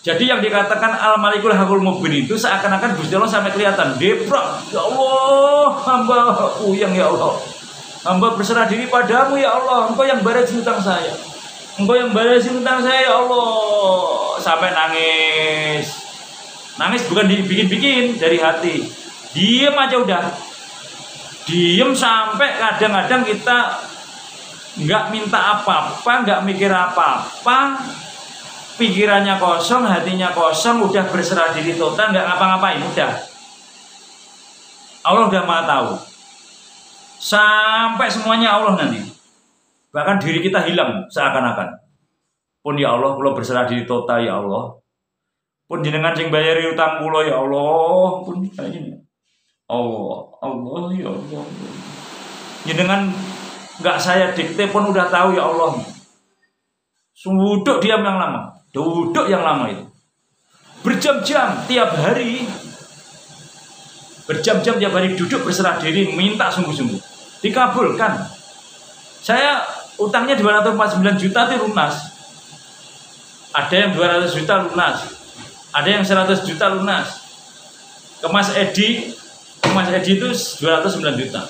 Jadi yang dikatakan Al-Malikul Hakul Mubin itu seakan-akan Gusti Allah sampai kelihatan deprok. Ya Allah, hamba uyang ya Allah. Hamba berserah diri padamu ya Allah. Engkau yang balesin hutang saya. Engkau yang balesin hutang saya ya Allah. Sampai nangis. Nangis bukan dibikin-bikin, dari hati. Diem aja udah. Diem sampai kadang-kadang kita nggak minta apa-apa, nggak mikir apa-apa. Pikirannya kosong, hatinya kosong, udah berserah diri total, nggak ngapa-ngapain, udah. Allah udah maha tahu. Sampai semuanya Allah nanti. Bahkan diri kita hilang seakan-akan. Pun ya Allah, kalau berserah diri total ya Allah. Pun jenengan sing bayari utang kula ya Allah. Pun kayak gini. Allah ya Allah. Jenengan nggak saya dikte pun udah tahu ya Allah. Duduk diam yang lama. Duduk yang lama itu. Berjam-jam tiap hari. Berjam-jam tiap hari duduk berserah diri, minta sungguh-sungguh. Dikabulkan. Saya utangnya 249 juta itu lunas. Ada yang 200 juta lunas. Ada yang 100 juta lunas. Ke Mas Edi itu 209 juta.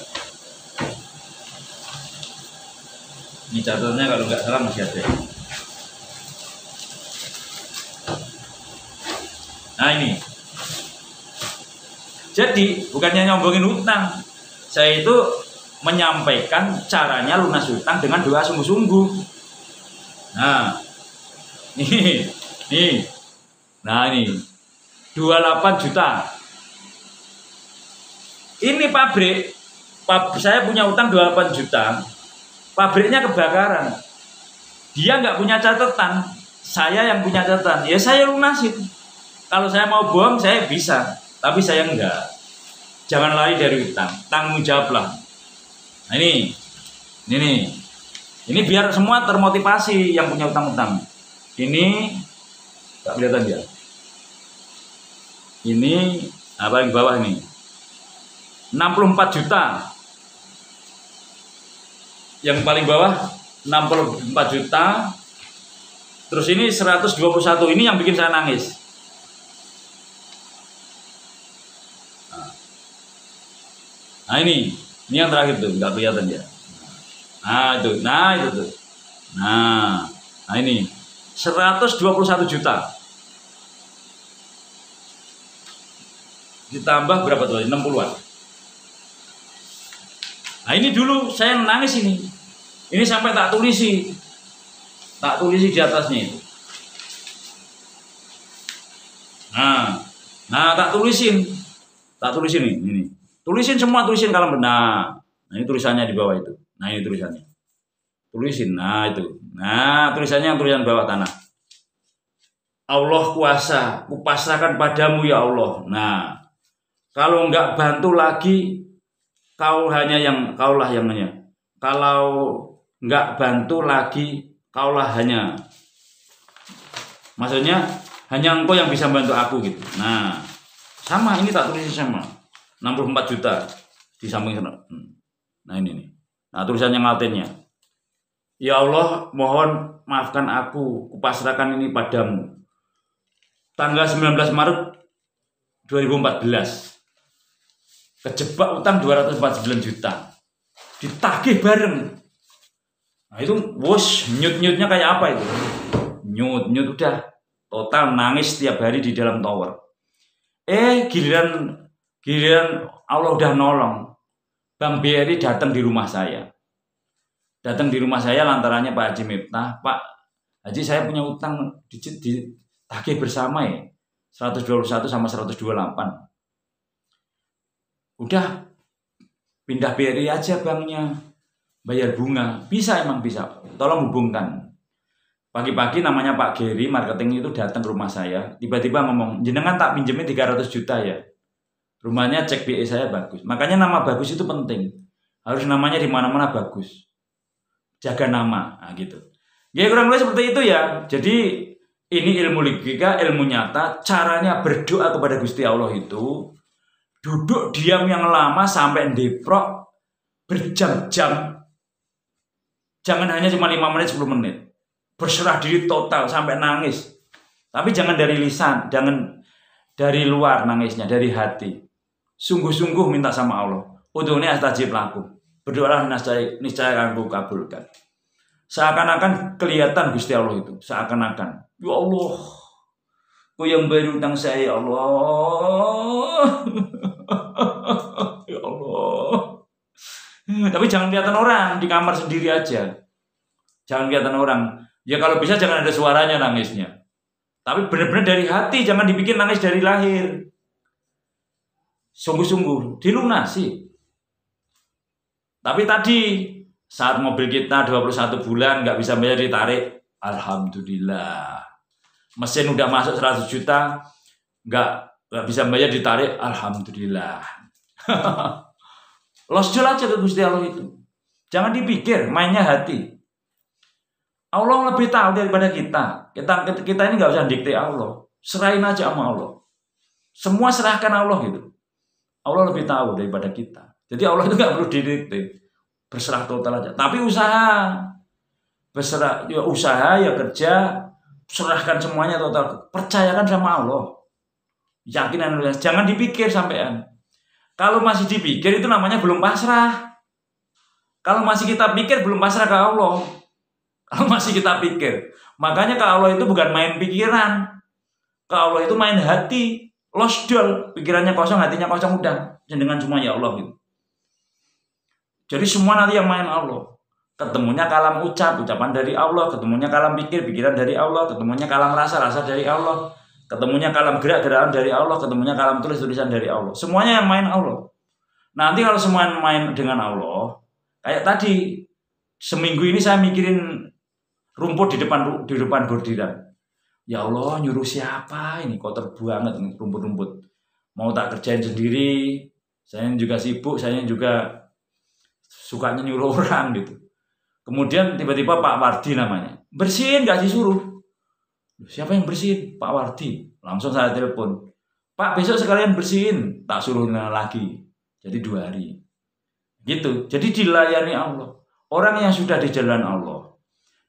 Ini catatannya kalau nggak salah masih ada. Nah ini. Jadi bukannya nyombongin utang. Saya itu menyampaikan caranya lunas utang dengan doa sungguh-sungguh. Nah. Nih. Nah ini 28 juta. Ini pabrik saya punya utang 28 juta. Pabriknya kebakaran. Dia nggak punya catatan. Saya yang punya catatan. Ya saya lunasin. Kalau saya mau bohong saya bisa, tapi saya enggak. Jangan lari dari utang, tanggung jawablah. Nah ini biar semua termotivasi yang punya utang-utang. Ini tak kelihatan dia. Ini apa yang bawah ini? 64 juta. Yang paling bawah 64 juta. Terus ini 121. Ini yang bikin saya nangis. Nah ini yang terakhir tuh, nggak kelihatan ya. Nah itu tuh. Nah ini 121 juta. Ditambah berapa tuh? 60-an. Nah ini dulu saya nangis ini. Ini sampai tak tulisi di atasnya itu. Nah tak tulisin ini. Tulisin semua, tulisin kalau benar. Nah ini tulisannya di bawah itu. Nah ini tulisannya. Tulisin, nah itu. Nah tulisannya yang tulisan bawah tanah. Allah kuasa, kupasrahkan padamu ya Allah. Nah kalau nggak bantu lagi, kaulah yang hanya. Kalau nggak bantu lagi, kaulah hanya. Maksudnya hanya engkau yang bisa bantu aku gitu. Nah sama ini tak tulisin sama. 64 juta di samping sana. Nah ini nih. Nah tulisannya latinnya. Ya Allah, mohon maafkan aku, kupasrahkan ini padamu. Tanggal 19 Maret 2014. Kejebak utang 249 juta. Ditagih bareng. Nah itu nyut-nyutnya kayak apa itu? Nyut udah total nangis setiap hari di dalam tower. Giliran Allah udah nolong. Bang BRI datang di rumah saya. Datang di rumah saya lantarannya Pak Haji Miftah. Pak Haji, saya punya utang ditagih bersama ya. 121 sama 128. Udah pindah BRI aja banknya. Bayar bunga. Bisa, emang bisa. Tolong hubungkan. Pagi-pagi namanya Pak Geri marketing itu datang ke rumah saya. Tiba-tiba ngomong, jenengan tak pinjemin 300 juta ya. Rumahnya cek BE saya bagus. Makanya nama bagus itu penting. Harus namanya di mana-mana bagus. Jaga nama, nah, gitu. Ya kurang lebih seperti itu ya. Jadi ini ilmu logika, ilmu nyata. Caranya berdoa kepada Gusti Allah itu duduk diam yang lama sampai deprok berjam-jam. Jangan hanya cuma 5 menit, 10 menit. Berserah diri total sampai nangis. Tapi jangan dari lisan, jangan dari luar nangisnya, dari hati. Sungguh-sungguh minta sama Allah. Udhuni astajib lakum. Berdoalah niscaya akan aku kabulkan. Seakan-akan kelihatan Gusti Allah itu, seakan-akan. Ya Allah, Kau yang beri utang saya, ya Allah. Ya Allah. Tapi jangan kelihatan orang, di kamar sendiri aja. Jangan kelihatan orang. Ya kalau bisa jangan ada suaranya nangisnya. Tapi benar-benar dari hati, jangan dibikin nangis dari lahir. Sungguh-sungguh, dilunasi. Tapi tadi, saat mobil kita 21 bulan nggak bisa bayar ditarik, alhamdulillah. Mesin udah masuk 100 juta, nggak bisa bayar ditarik, alhamdulillah. Losjol aja ke Gusti Allah itu. Jangan dipikir, mainnya hati. Allah lebih tahu daripada kita. Kita ini nggak usah dikte Allah. Serahin aja sama Allah. Semua serahkan Allah gitu. Allah lebih tahu daripada kita. Jadi Allah itu nggak perlu didikte. Berserah total aja. Tapi usaha. Berserah, ya usaha, ya kerja. Serahkan semuanya total. Percayakan sama Allah. Yakin, jangan dipikir sampean. Kalau masih dipikir itu namanya belum pasrah. Kalau masih kita pikir belum pasrah ke Allah. Kalau masih kita pikir. Makanya ke Allah itu bukan main pikiran. Ke Allah itu main hati. Losdol. Pikirannya kosong, hatinya kosong, udah. Dengan semuanya Allah gitu. Jadi semua nanti yang main Allah. Ketemunya kalam ucapan dari Allah. Ketemunya kalam pikir, pikiran dari Allah. Ketemunya kalam rasa dari Allah. Ketemunya kalam gerak-gerakan dari Allah. Ketemunya kalam tulisan dari Allah. Semuanya yang main Allah. Nanti kalau semua yang main dengan Allah, kayak tadi, seminggu ini saya mikirin rumput di depan bordiran. Ya Allah, nyuruh siapa ini, kotor banget rumput-rumput. Mau tak kerjain sendiri. Saya juga sibuk, saya juga sukanya nyuruh orang gitu. Kemudian tiba-tiba Pak Wardi namanya. Bersihin gak disuruh. Siapa yang bersihin? Pak Wardi. Langsung saya telepon. Pak, besok sekalian bersihin. Tak suruh lagi. Jadi 2 hari. Gitu. Jadi dilayani Allah. Orang yang sudah di jalan Allah.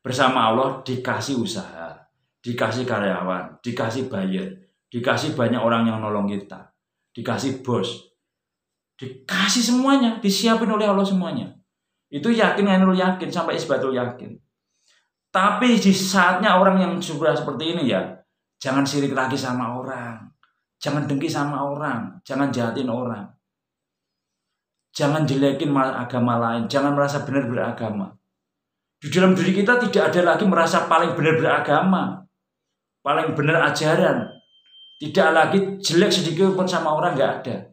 Bersama Allah dikasih usaha. Dikasih karyawan. Dikasih buyer. Dikasih banyak orang yang nolong kita. Dikasih bos. Dikasih semuanya. Disiapin oleh Allah semuanya. Itu yakin, yakin. Sampai isbatul yakin. Tapi di saatnya orang yang sudah seperti ini ya. Jangan sirik lagi sama orang. Jangan dengki sama orang. Jangan jahatin orang. Jangan jelekin agama lain. Jangan merasa benar beragama. Di dalam diri kita tidak ada lagi merasa paling benar beragama. Paling benar ajaran. Tidak lagi jelek sedikit pun sama orang, nggak ada.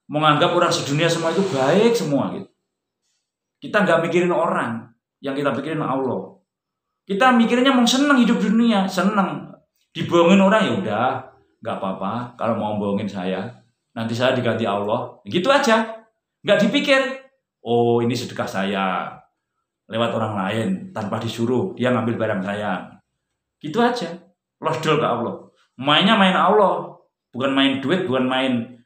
Menganggap orang sedunia semua itu baik semua gitu. Kita nggak mikirin orang. Yang kita pikirin Allah. Kita mikirnya mau seneng hidup dunia. Seneng. Dibohongin orang ya udah. Nggak apa-apa. Kalau mau bohongin saya. Nanti saya diganti Allah. Gitu aja. Nggak dipikir. Oh ini sedekah saya. Lewat orang lain. Tanpa disuruh. Dia ngambil barang saya. Gitu aja. Losdol ke Allah. Mainnya main Allah. Bukan main duit. Bukan main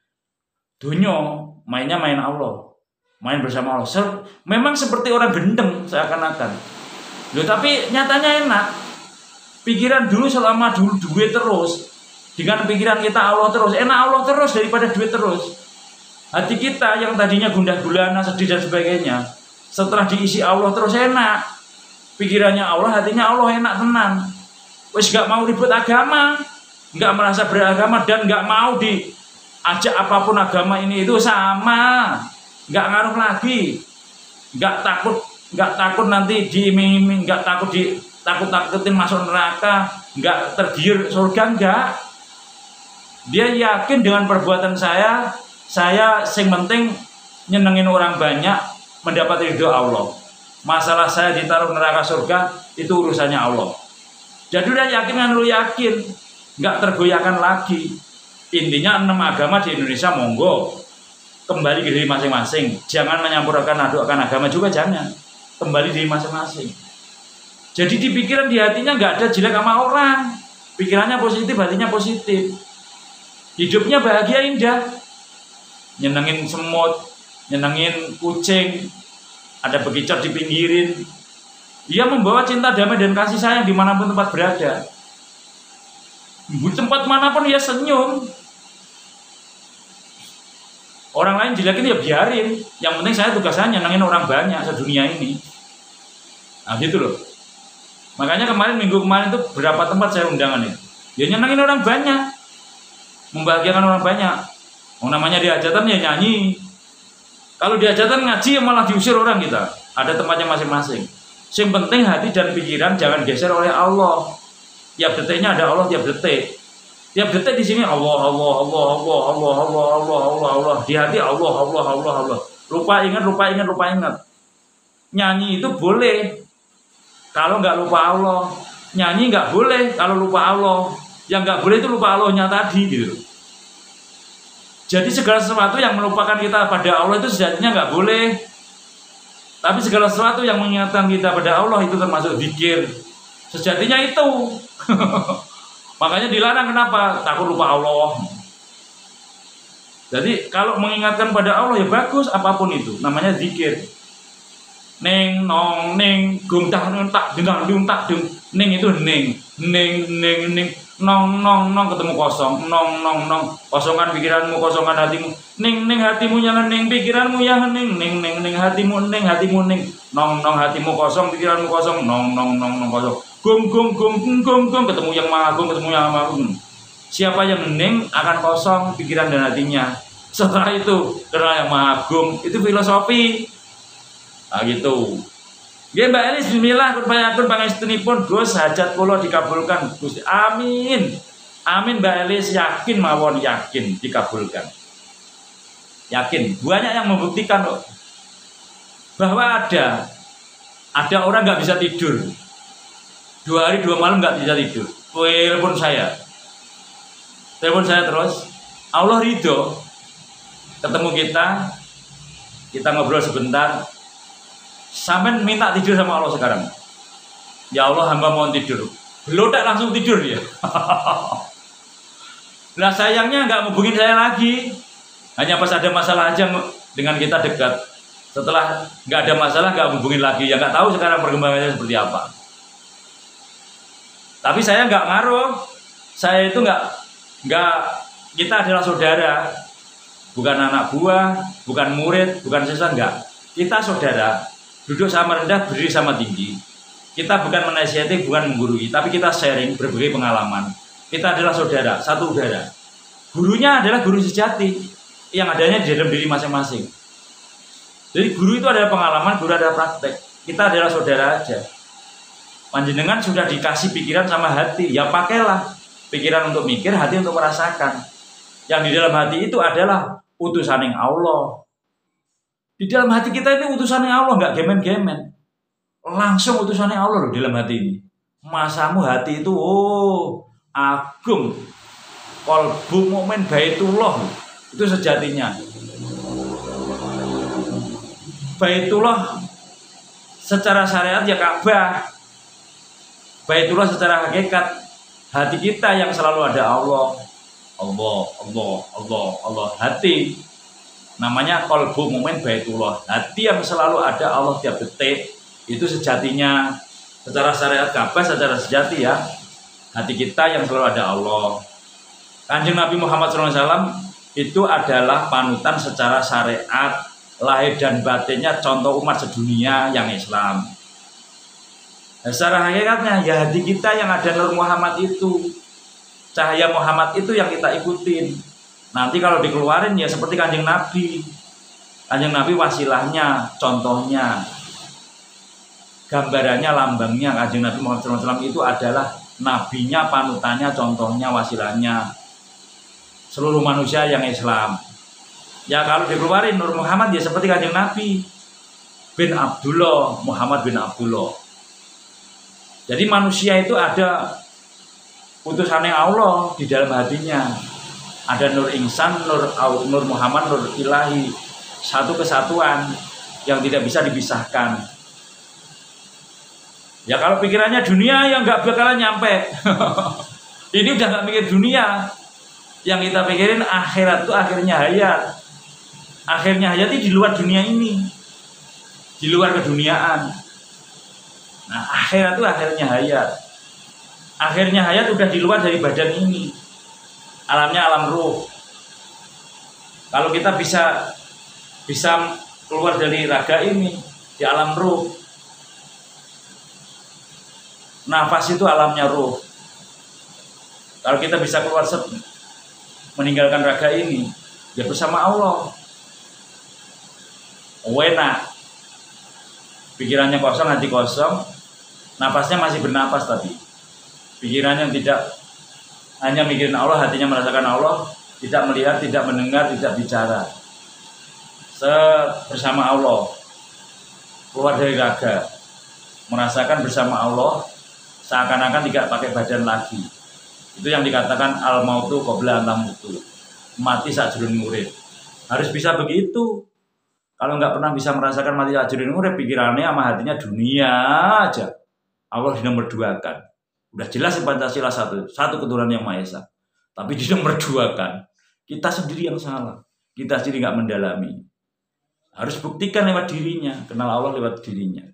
dunyo. Mainnya main Allah. Main bersama Allah. Memang seperti orang gendeng seakan-akan. Loh, tapi nyatanya enak. Pikiran dulu selama dulu duit terus. Dengan pikiran kita Allah terus. Enak Allah terus daripada duit terus. Hati kita yang tadinya gundah gulana, sedih dan sebagainya. Setelah diisi Allah terus enak. Pikirannya Allah, hatinya Allah, enak tenang. Wes gak mau ribut agama. Gak merasa beragama dan gak mau diajak apapun agama ini itu sama. Nggak ngaruh lagi, nggak takut nanti diiming-iming, nggak takut-takutin masuk neraka, nggak tergiur surga, nggak. Dia yakin dengan perbuatan saya sing penting nyenengin orang banyak, mendapat ridho Allah. Masalah saya ditaruh neraka surga itu urusannya Allah. Jadi udah yakin kan, lu yakin, nggak tergoyahkan lagi. Intinya 6 agama di Indonesia monggo. Kembali ke diri masing-masing. Jangan menyampurkan adukan agama juga, jangan. Kembali diri masing-masing. Jadi di pikiran, di hatinya nggak ada jelek sama orang. Pikirannya positif, hatinya positif. Hidupnya bahagia, indah. Nyenengin semut, nyenengin kucing. Ada bekicot dipinggirin. Dia membawa cinta, damai, dan kasih sayang dimanapun tempat berada. Di tempat manapun ya senyum. Orang lain jelekin ya biarin. Yang penting saya tugasannya nyenengin orang banyak sedunia ini. Nah gitu loh. Makanya minggu kemarin itu berapa tempat saya undangan itu. Ya nyenengin orang banyak. Membahagiakan orang banyak. Namanya di hajatan ya nyanyi. Kalau di hajatan ngaji ya malah diusir orang kita. Ada tempatnya masing-masing. Yang penting hati dan pikiran jangan geser oleh Allah. Tiap detiknya ada Allah tiap detik. Tiap detik di sini Allah, Allah, Allah, Allah, Allah, Allah, Allah, Allah, Allah. Di hati Allah, Allah, Allah, Allah. Lupa ingat, lupa ingat, lupa ingat. Nyanyi itu boleh kalau nggak lupa Allah. Nyanyi nggak boleh kalau lupa Allah. Yang nggak boleh itu lupa Allahnya tadi gitu. Jadi segala sesuatu yang melupakan kita pada Allah itu sejatinya nggak boleh. Tapi segala sesuatu yang mengingatkan kita pada Allah itu termasuk zikir. Sejatinya itu. Makanya dilarang kenapa? Takut lupa Allah. Jadi kalau mengingatkan pada Allah ya bagus apapun itu. Namanya zikir. Neng nong neng gung tak nong tak dengang dung tak dung. Neng itu neng neng nong nong nong ketemu kosong nong nong nong kosongkan pikiranmu kosongkan hatimu neng hatimu jangan neng pikiranmu yang neng hatimu neng nong nong hatimu kosong pikiranmu kosong nong kosong gum ketemu yang maha agung ketemu yang maha agung. Siapa yang neng akan kosong pikiran dan hatinya. Setelah itu karena yang maha agung itu filosofi. Nah gitu. Ya Mbak Elis, bismillah, kurbayakun pangestunipun Gus hajat kula dikabulkan Gusti. Amin. Amin Mbak Elis, yakin mawon yakin dikabulkan. Yakin. Banyak yang membuktikan loh. Bahwa ada orang nggak bisa tidur. 2 hari 2 malam nggak bisa tidur. Telepon saya terus. Allah ridho. Ketemu kita ngobrol sebentar. Sampai minta tidur sama Allah sekarang. Ya Allah, hamba mohon tidur. Belodak langsung tidur ya. Nah sayangnya nggak hubungin saya lagi. Hanya pas ada masalah aja dengan kita dekat. Setelah nggak ada masalah nggak hubungin lagi. Ya nggak tahu sekarang perkembangannya seperti apa. Tapi saya nggak ngaruh. Saya itu nggak. Kita adalah saudara. Bukan anak buah, bukan murid, bukan siswa, enggak. Kita saudara. Duduk sama rendah, berdiri sama tinggi. Kita bukan menasihati, bukan menggurui, tapi kita sharing berbagai pengalaman. Kita adalah saudara, satu udara. Gurunya adalah guru sejati yang adanya di dalam diri masing-masing. Jadi guru itu adalah pengalaman, guru adalah praktek. Kita adalah saudara aja. Panjenengan sudah dikasih pikiran sama hati, ya pakailah pikiran untuk mikir, hati untuk merasakan. Yang di dalam hati itu adalah utusan yang Allah. Di dalam hati kita ini utusannya Allah, nggak gemen-gemen. Langsung utusannya Allah loh di dalam hati ini. Masamu hati itu, agung. Qalbu mu'min baitullah. Itu sejatinya. Baitullah secara syariat ya Ka'bah. Baitullah secara hakikat. Hati kita yang selalu ada Allah. Allah. Hati. Namanya qalbu mu'min baitullah. Hati yang selalu ada Allah tiap detik. Itu sejatinya secara syariat Ka'bah, secara sejati ya. Hati kita yang selalu ada Allah. Kanjeng Nabi Muhammad SAW itu adalah panutan secara syariat, lahir dan batinnya contoh umat sedunia yang Islam. Nah, secara hakikatnya ya hati kita yang ada Nur Muhammad itu. Cahaya Muhammad itu yang kita ikutin. Nanti kalau dikeluarin ya seperti Kanjeng Nabi. Kanjeng Nabi wasilahnya, contohnya, gambarannya, lambangnya Kanjeng Nabi Muhammad SAW itu adalah nabinya, panutannya, contohnya, wasilahnya seluruh manusia yang Islam. Ya kalau dikeluarin Nur Muhammad ya seperti Kanjeng Nabi bin Abdullah, Muhammad bin Abdullah. Jadi manusia itu ada utusannya Allah di dalam hatinya. Ada Nur Insan, Nur Muhammad, Nur Ilahi. Satu kesatuan yang tidak bisa dipisahkan. Ya kalau pikirannya dunia yang nggak bakalan nyampe. Ini udah nggak mikir dunia. Yang kita pikirin akhirat itu akhirnya hayat. Akhirnya hayat itu di luar dunia ini. Di luar keduniaan. Nah akhirat itu akhirnya hayat. akhirnya hayat udah di luar dari badan ini. Alamnya alam ruh. Kalau kita bisa keluar dari raga ini di alam ruh. Nafas itu alamnya ruh. Kalau kita bisa keluar meninggalkan raga ini, ya bersama Allah. Enak. Pikirannya kosong, hati kosong, nafasnya masih bernapas tapi pikirannya tidak hanya mikirin Allah, hatinya merasakan Allah, tidak melihat, tidak mendengar, tidak bicara. Bersama Allah, keluar dari raga, merasakan bersama Allah, seakan-akan tidak pakai badan lagi. Itu yang dikatakan al-mautu qabla an tamutu, mati sajrun urip. Harus bisa begitu. Kalau nggak pernah bisa merasakan mati sajrun urip, pikirannya sama hatinya dunia aja. Allah nomor 2-kan. Udah jelas Pancasila satu keturunan yang Maha Esa. Tapi nomor 2-kan. Kita sendiri yang salah. Kita sendiri nggak mendalami. Harus buktikan lewat dirinya, kenal Allah lewat dirinya.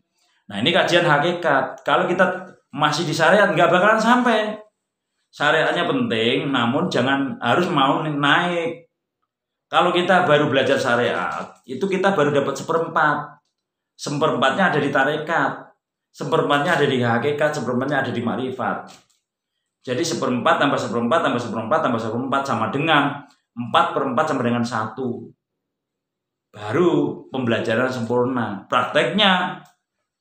Nah, ini kajian hakikat. Kalau kita masih di syariat nggak bakalan sampai. Syariatnya penting, namun jangan harus mau naik. Kalau kita baru belajar syariat, itu kita baru dapat seperempat. Seperempatnya ada di tarekat, seperempatnya ada di hakikat, seperempatnya ada di makrifat. Jadi seperempat tambah seperempat tambah seperempat tambah seperempat sama dengan 4/4 sama dengan 1. Baru pembelajaran sempurna. Prakteknya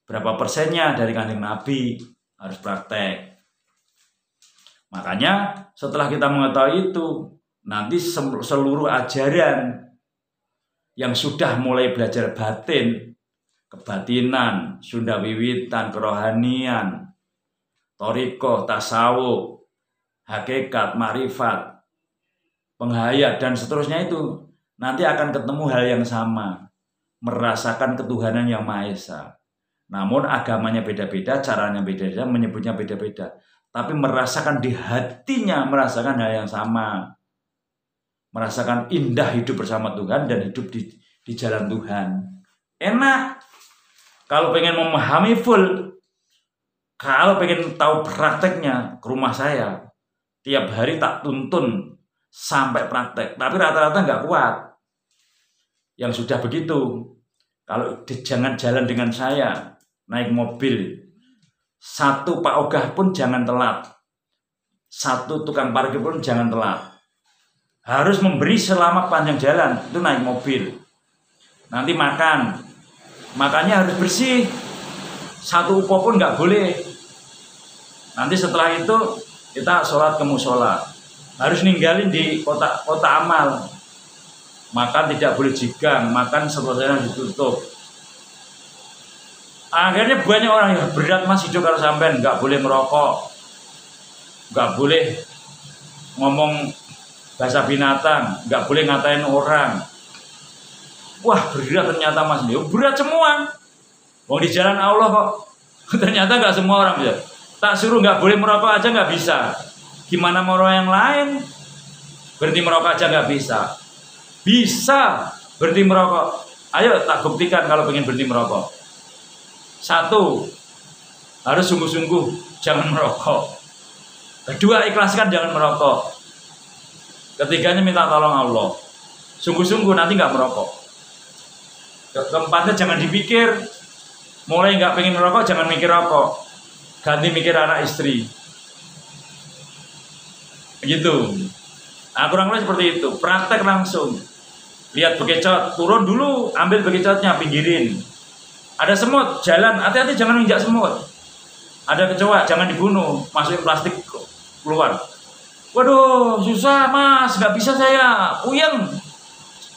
berapa persennya dari Kanjeng Nabi harus praktek. Makanya setelah kita mengetahui itu, nanti seluruh ajaran yang sudah mulai belajar batin, kebatinan, Sunda Wiwitan, kerohanian, thariqah, tasawuf, hakikat, makrifat, penghayat, dan seterusnya itu nanti akan ketemu hal yang sama, merasakan ketuhanan yang Maha Esa. Namun agamanya beda-beda, caranya beda-beda, menyebutnya beda-beda. Tapi merasakan di hatinya, merasakan hal yang sama. Merasakan indah hidup bersama Tuhan dan hidup di jalan Tuhan. Enak. Kalau pengen memahami full, kalau pengen tahu prakteknya, ke rumah saya. Tiap hari tak tuntun sampai praktek. Tapi rata-rata nggak kuat. Yang sudah begitu. Kalau jangan jalan dengan saya, naik mobil. 1 Pak Ogah pun jangan telat. 1 tukang parkir pun jangan telat. Harus memberi selama panjang jalan. Itu naik mobil. Nanti makan. Makannya harus bersih. 1 upo pun nggak boleh. Nanti setelah itu kita sholat ke musola. Harus ninggalin di kota amal. Makan tidak boleh jigang. Makan selesai ditutup. Akhirnya banyak orang yang berat Mas hidup kalau sampean nggak boleh merokok, nggak boleh ngomong bahasa binatang, nggak boleh ngatain orang. Wah berat ternyata Mas, berat semua. Mau di jalan Allah kok, ternyata nggak semua orang bisa. Tak suruh nggak boleh merokok aja nggak bisa. Gimana mau yang lain? Berhenti merokok aja nggak bisa. Bisa berhenti merokok. Ayo tak buktikan kalau pengen berhenti merokok. 1, harus sungguh-sungguh jangan merokok. 2, ikhlaskan jangan merokok. 3, minta tolong Allah. Sungguh-sungguh nanti nggak merokok. 4, jangan dipikir. Mulai nggak pengen merokok, jangan mikir rokok. Ganti mikir anak istri. Gitu. Nah, kurang lebih seperti itu. Praktek langsung. Lihat bekicot, turun dulu, ambil bekicotnya, pinggirin. Ada semut, jalan, hati-hati jangan injak semut. Ada kecoa, jangan dibunuh, masukin plastik keluar. Waduh, susah Mas, nggak bisa saya, puyeng.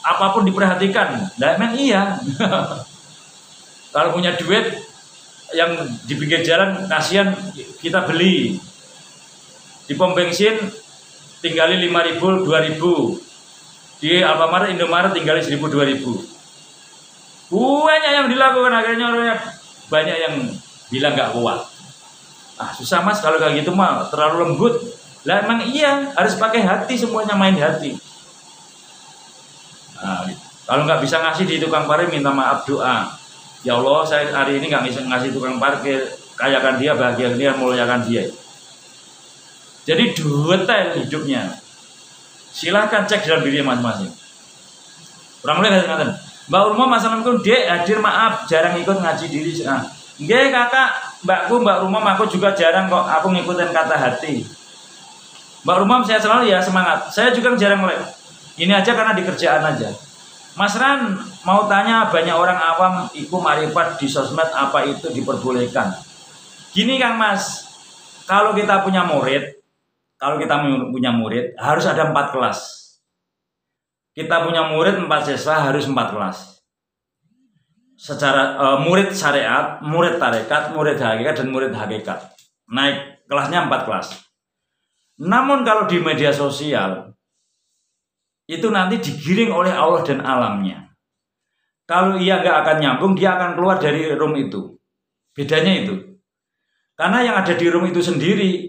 Apapun diperhatikan, nah emang iya. Kalau punya duit yang di pinggir jalan, kasihan kita beli. Di pom bensin, tinggalin 5.000, 2.000. Di Alfamart, Indomaret tinggalin 1.000, 2.000. Banyak yang dilakukan, akhirnya orangnya banyak yang bilang nggak kuat. Ah susah Mas kalau kayak gitu mah terlalu lembut. Lah emang iya harus pakai hati, semuanya main hati. Nah, kalau nggak bisa ngasih di tukang parkir minta maaf, doa. Ya Allah saya hari ini nggak bisa ngasih tukang parkir, kayakan dia, bahagiakan dia, muliakan dia. Jadi detail hidupnya. Silahkan cek dalam diri masing-masing. Orang mulai ngaten. Mbak Urma masalahku dek hadir maaf jarang ikut ngaji diri. Nggih kakak, Mbak Rumah aku juga jarang kok aku ngikutin kata hati. Mbak Rumah saya selalu ya semangat. Saya juga jarang mulai. Ini aja karena di kerjaan aja. Mas Ran mau tanya banyak orang awam ikut marifat di sosmed apa itu diperbolehkan? Gini Kang Mas, kalau kita punya murid harus ada 4 kelas. Kita punya murid 4 siswa harus 4 kelas. Secara murid syariat, murid tarekat, murid hakikat dan murid hakikat. Naik kelasnya 4 kelas. Namun kalau di media sosial itu nanti digiring oleh Allah dan alamnya. Kalau ia nggak akan nyambung, dia akan keluar dari room itu. Bedanya itu. Karena yang ada di room itu sendiri